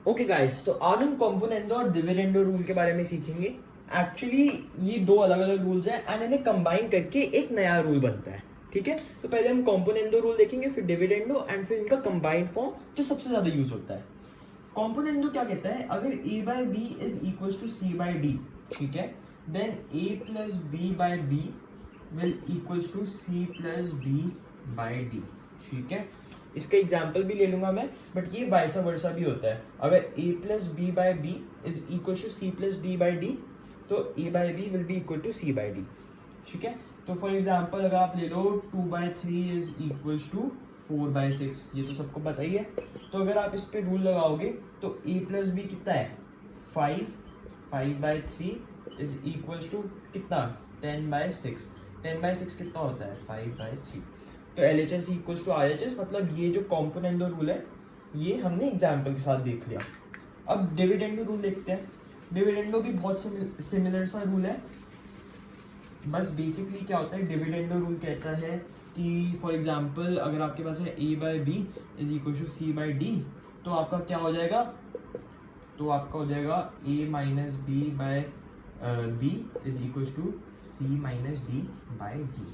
Okay guys, तो आज हम कॉम्पोनेंडो और डिविडेंडो रूल के बारे में सीखेंगे। एक्चुअली ये दो अलग अलग रूल्स हैं एंड इन्हें कंबाइन करके एक नया रूल बनता है। ठीक है, तो पहले हम कॉम्पोनेंडो रूल देखेंगे, फिर डिविडेंडो एंड फिर इनका कंबाइंड फॉर्म जो सबसे ज्यादा यूज होता है। कॉम्पोनेंडो क्या कहता है, अगर a by B is equal to C by D, ठीक है, then a plus B by B will equals to C plus D by D. ठीक है, इसका एग्जाम्पल भी ले लूंगा मैं, बट ये वाइसा वर्सा भी होता है। अगर a plus B by B is equal to C plus D by D, तो a by B will be equal to C by D. ठीक है, तो फॉर एग्जाम्पल अगर आप ले लो 2/3 इज इक्वल्स टू 4/6, ये तो सबको पता ही है। तो अगर आप इस पे रूल लगाओगे तो a प्लस बी कितना है 5/3 इज इक्वल्स टू कितना 10/6। 10/6 कितना होता है 5/3। तो LHS इक्वल्स टू RHS, मतलब ये जो कॉम्पोनेंडो रूल है ये हमने एग्जाम्पल के साथ देख लिया। अब डिविडेंडो रूल देखते हैं। डिविडेंडो भी बहुत सिमिलर सा रूल है, बस बेसिकली क्या होता है, डिविडेंडो रूल कहता है कि फॉर एग्जांपल अगर आपके पास है a by B is equal to C by D, तो आपका क्या हो जाएगा, तो आपका हो जाएगा a minus B by B is equal to C minus D by D.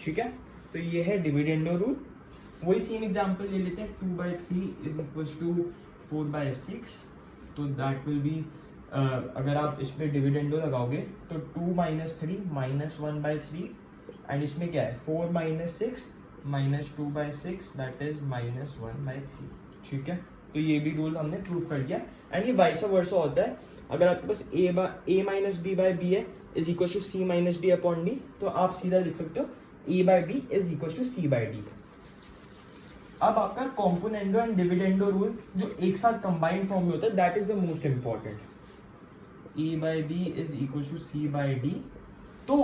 ठीक है, तो ये है डिविडेंडो रूल। वही सेम एग्जांपल ले लेते हैं, 2/3 इज इक्वल टू 4/6, तो दैट विल बी अगर आप इसमें डिविडेंडो लगाओगे तो 2 - 3 -1/3, एंड इसमें क्या है 4 - 6 -2/6, दैट इज -1/3। ठीक है, तो ये भी रूल हमने प्रूव कर दिया। एंड ये वाइस वर्सा होता है, अगर आपके पास a minus B by B है is equal to C minus D upon D, तो आप सीधा लिख सकते हो a by B is equal to C by D. अब आपका कॉम्पोनेंडो एंड डिविडेंडो रूल जो एक साथ कंबाइंड फॉर्म में होता है, that is the most important. a by B is equal to C by D, तो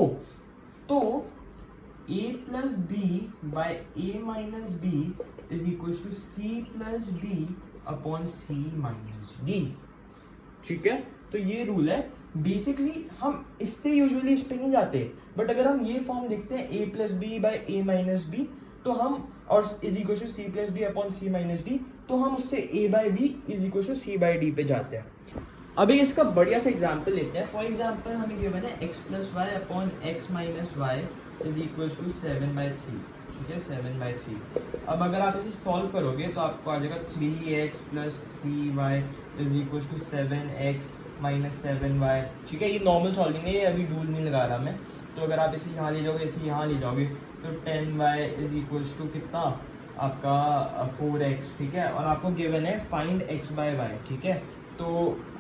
a plus B by a minus B is equal to c plus D upon c minus D. ठीक है, तो ये rule है। Basically हम इससे usually इस पे नहीं जाते, बट अगर हम ये फॉर्म देखते हैं a plus B by a minus B, तो हम और is equal to C plus D upon C minus D, तो हम उससे a by B is equal to C by D पे जाते हैं। अभी इसका बढ़िया सा एग्जाम्पल लेते हैं। फॉर एग्जाम्पल हमें गिवन है x plus Y upon X minus Y is equal to 7/3। ठीक है, 7/3। अब अगर आप इसे सॉल्व करोगे तो आपको आ जाएगा 3x plus 3y is equal to 7x minus 7y। ठीक है, ये नॉर्मल सॉल्विंग है, ये अभी रूल नहीं लगा रहा मैं। तो अगर आप इसे यहाँ ले जाओगे, इसे यहाँ ले जाओगे, तो 10y इज इक्वल टू कितना आपका 4x। ठीक है, और आपको गिवन है फाइंड x बाय वाई। ठीक है, तो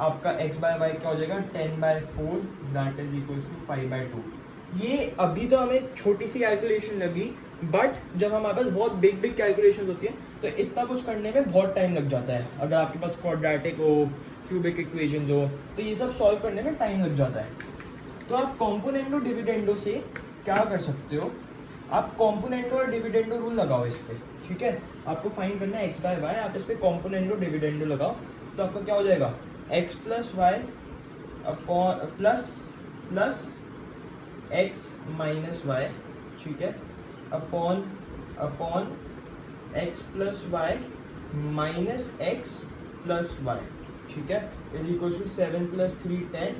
आपका x बाय वाई क्या हो जाएगा 10/4, दैट इज इक्वल टू 5/2। ये अभी तो हमें छोटी सी कैलकुलेशन लगी, बट जब हमारे पास बहुत बिग कैलकुलेशंस होती है तो इतना कुछ करने में बहुत टाइम लग जाता है। अगर आपके पास क्वाड्रेटिक हो, क्यूबिक इक्वेशंस हो, तो ये सब सॉल्व करने में टाइम लग जाता है। तो आप कॉम्पोनेंडो डिविडेंडो से क्या कर सकते हो, आप कॉम्पोनेंडो और डिविडेंडो रूल लगाओ इस पे। ठीक है, आपको फाइंड करना है x बाय वाई, आप इस पे कॉम्पोनेंडो डिविडेंडो लगाओ, तो आपका क्या हो जाएगा x plus Y upon plus x minus Y. ठीक है, upon x plus Y minus x plus Y. ठीक है, इज इक्वल टू 7 + 3 10,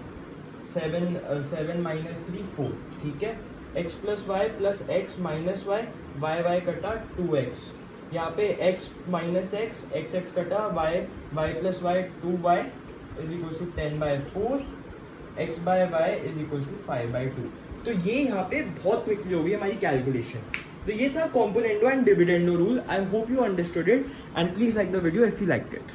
7 माइनस 3 4। ठीक है, x plus Y plus X minus Y, Y कटा 2x, यहाँ पे x माइनस एक्स, x कटा y plus Y 2y is equal to 10/4, x by Y is equal to 5/2। तो ये यहाँ पे बहुत क्विकली हो गई हमारी कैलकुलेशन। तो ये था componendo and dividendo rule. I hope you understood it and please like the video if you liked it.